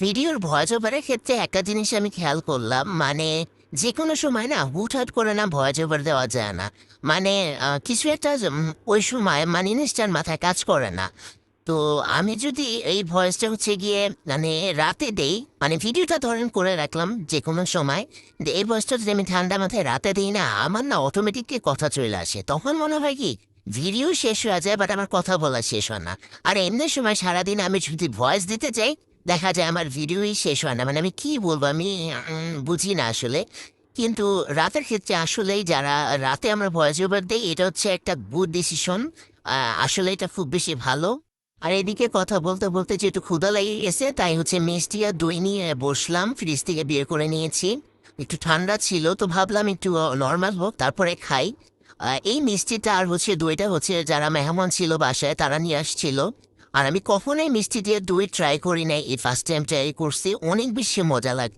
ভিডিওর ভয়েস ওভারের ক্ষেত্রে একটা জিনিস আমি খেয়াল করলাম, মানে যেকোনো সময় না হুটহাট করে না ভয়েস ওভার দেওয়া যায় না। মানে কিছু একটা ওই সময় মানে ইনস্ট্যান্ট মাথায় কাজ করে না। তো আমি যদি এই ভয়েসটা হচ্ছে গিয়ে মানে রাতে দেই, মানে ভিডিওটা ধরেন করে রাখলাম যে কোনো সময়, এই ভয়েসটা যদি আমি ঠান্ডা মাথায় রাতে দিই না, আমার না অটোমেটিকলি কথা চলে আসে। তখন মনে হয় কি ভিডিও শেষ হয়ে যায়, বাট আমার কথা বলা শেষ হয় না। আর এমনি সময় সারাদিন আমি যদি ভয়েস দিতে যাই, দেখা যায় আমার ভিডিওই শেষ হয় না। মানে আমি কি বলবো, আমি বুঝি না আসলে। কিন্তু রাতের ক্ষেত্রে আসলেই যারা রাতে আমরা ভয়েস ওভার দিই, এটা হচ্ছে একটা গুড ডিসিশন। আসলে এটা খুব বেশি ভালো। আর এদিকে কথা বলতে বলতে যেহেতু ক্ষুধা লেগে গেছে, তাই হচ্ছে মিষ্টি আর দই নিয়ে বসলাম, ফ্রিজ থেকে বের করে নিয়েছি। একটু ঠান্ডা ছিল তো ভাবলাম একটু নর্মাল হোক তারপরে খাই। এই মিষ্টিটা আর হচ্ছে দইটা হচ্ছে যারা মেহমান ছিল বাসায় তারা নিয়ে আসছিল। আর আমি কখনোই মিষ্টি দিয়ে দই ট্রাই করি নাই, এই ফার্স্ট টাইম ট্রাই করছি, অনেক বেশি মজা লাগে।